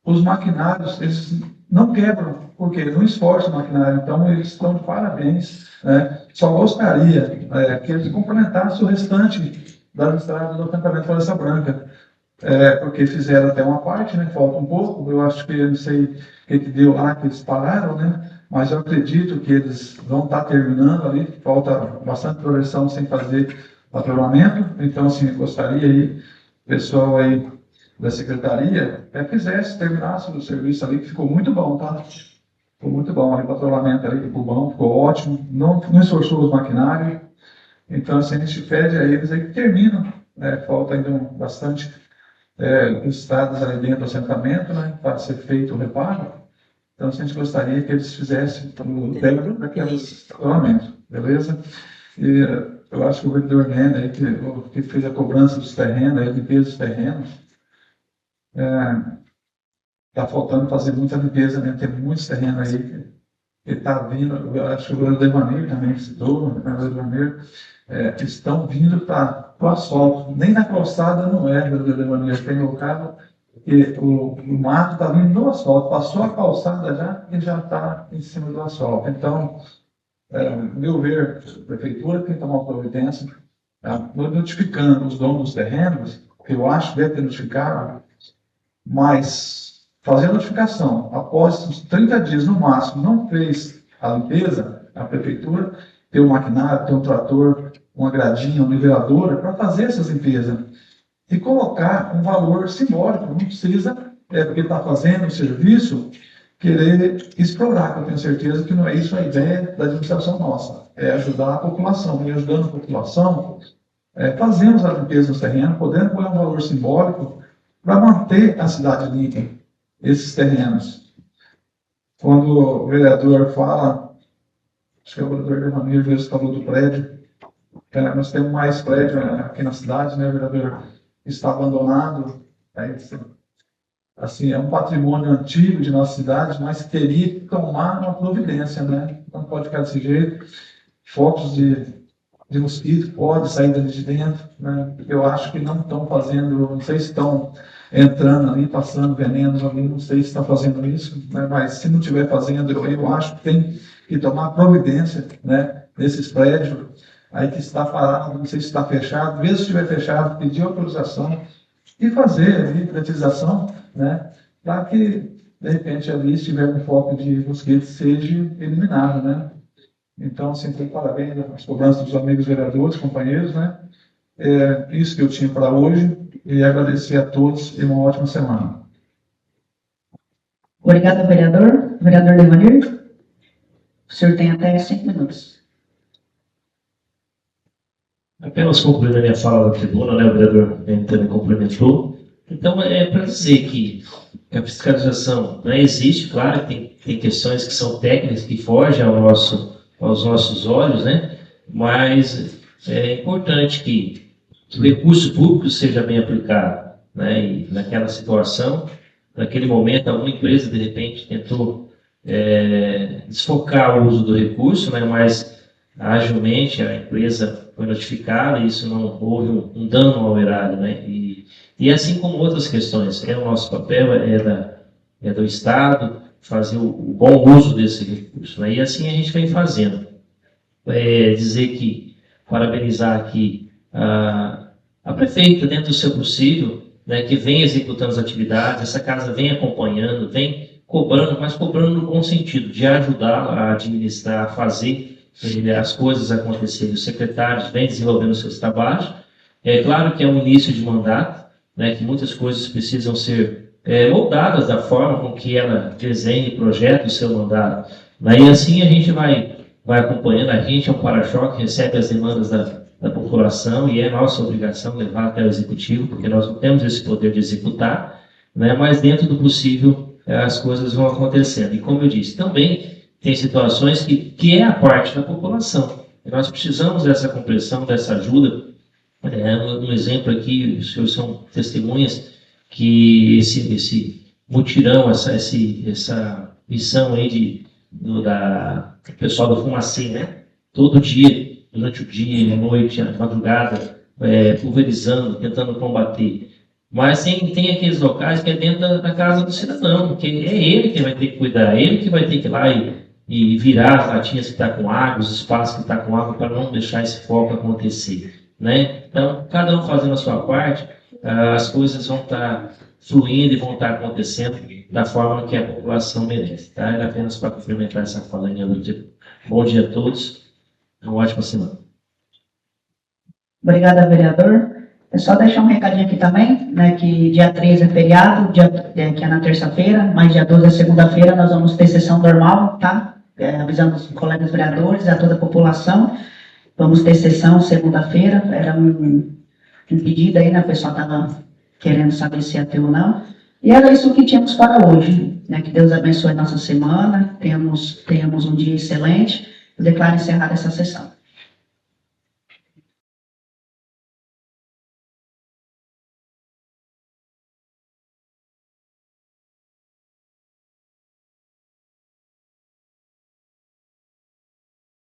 os maquinários, eles não quebram, porque não esforçam o maquinário. Então, eles estão de parabéns, né? Só gostaria que eles complementassem o restante das estradas do assentamento Floresta Branca. Porque fizeram até uma parte, né? Falta um pouco. Eu acho que, eu não sei o que deu lá, que eles pararam, né? Mas eu acredito que eles vão estar terminando ali. Falta bastante progressão sem fazer patrulhamento. Então, assim, eu gostaria aí, pessoal aí da secretaria, fizesse, terminasse o serviço ali, que ficou muito bom, tá? Ficou muito bom. O patrulhamento ali ficou bom, ficou ótimo. Não esforçou os maquinários. Então, assim, a gente pede a eles aí que terminam. Falta ainda bastante estradas ali dentro do assentamento, né, para ser feito o reparo. Então, a gente gostaria que eles fizessem o tempo para que eles patrulhamento, beleza? E eu acho que o vereador Nena aí, que fez a cobrança dos terrenos, a limpeza dos terrenos, está faltando fazer muita limpeza, né? Tem muitos terrenos aí que está vindo, eu acho que o vereador Devaneiro também citou, o vereador Devaneiro, estão vindo para o asfalto. Nem na calçada não é, vereador Devaneiro, tem local que o mato está vindo no asfalto, passou a calçada já e já está em cima do asfalto. Então, meu ver, a prefeitura tem que tomar providência, notificando os donos dos terrenos, que eu acho que deve ter notificado, mas fazer a notificação após uns 30 dias no máximo, não fez a limpeza, a prefeitura tem um maquinário, tem um trator, uma gradinha, uma niveladora para fazer essas limpezas e colocar um valor simbólico. Não precisa, porque está fazendo o serviço, querer explorar, que eu tenho certeza que não é isso a ideia da administração nossa, é ajudar a população. E ajudando a população, fazemos a limpeza nos terrenos, podendo pôr um valor simbólico para manter a cidade limpa, esses terrenos. Quando o vereador fala, acho que é o vereador Devanir, que falou do prédio, nós temos mais prédio aqui na cidade, né, vereador? Está abandonado, assim, é um patrimônio antigo de nossa cidade, mas teria que tomar uma providência, né? Não pode ficar desse jeito. Focos de mosquito pode sair dali de dentro, né? Eu acho que não estão fazendo, não sei se estão entrando ali, passando venenos ali, não sei se estão fazendo isso, né? Mas se não estiver fazendo, eu acho que tem que tomar providência, né? Nesses prédios aí que está parado, não sei se está fechado, mesmo se estiver fechado, pedir autorização e fazer ali privatização, né? Para que, de repente, ali, se tiver um foco de mosquito, seja eliminado, né? Então, sempre parabéns às cobranças dos amigos vereadores, companheiros, né? Isso que eu tinha para hoje e agradecer a todos e uma ótima semana.
Obrigada, vereador. Vereador Devanir, o senhor tem até 5 minutos.
Apenas concluindo a minha fala da tribuna, né, o vereador também complementou. Então, para dizer que a fiscalização não existe, claro que tem questões que são técnicas, que fogem aos nossos olhos, né? Mas é importante que o recurso público seja bem aplicado, né? E naquela situação, naquele momento, alguma empresa, de repente, tentou desfocar o uso do recurso, né? Mas agilmente a empresa foi notificada e isso não houve um dano ao erário, né? E assim como outras questões, o nosso papel é do Estado fazer o bom uso desse recurso, né? E assim a gente vem fazendo. Dizer que, parabenizar aqui a prefeita, dentro do seu possível, né, que vem executando as atividades, essa casa vem acompanhando, vem cobrando, mas cobrando no bom sentido, de ajudar a administrar, a fazer as coisas acontecerem. Os secretários vêm desenvolvendo seus trabalhos. É claro que é um início de mandato, né, que muitas coisas precisam ser moldadas da forma com que ela desenhe e projeta o seu mandato. E assim a gente vai acompanhando. A gente é um para-choque, recebe as demandas da população e é nossa obrigação levar até o executivo, porque nós não temos esse poder de executar, né, mas dentro do possível as coisas vão acontecendo. E como eu disse, também tem situações que é a parte da população. E nós precisamos dessa compreensão, dessa ajuda. Um exemplo aqui, os senhores são testemunhas que esse mutirão, essa missão aí do pessoal do Fumacê, né? Todo dia, durante o dia, à noite, à madrugada, pulverizando, tentando combater. Mas tem aqueles locais que é dentro da casa do cidadão, que é ele que vai ter que cuidar, é ele que vai ter que ir lá e virar as latinhas que está com água, os espaços que está com água, para não deixar esse foco acontecer, né? Então, cada um fazendo a sua parte, as coisas vão estar fluindo e vão estar acontecendo da forma que a população merece, tá? Era apenas para complementar essa fala minha do dia. Bom dia a todos, uma ótima semana.
Obrigada, vereador. É só deixar um recadinho aqui também, né, que dia 13 é feriado, que é na terça-feira, mas dia 12 é segunda-feira, nós vamos ter sessão normal, tá? Avisando os colegas vereadores, a toda a população. Vamos ter sessão segunda-feira, era um pedido aí, né, o pessoal estava querendo saber se ia ter ou não. E era isso que tínhamos para hoje, né, que Deus abençoe nossa semana, temos um dia excelente. Eu declaro encerrada essa sessão.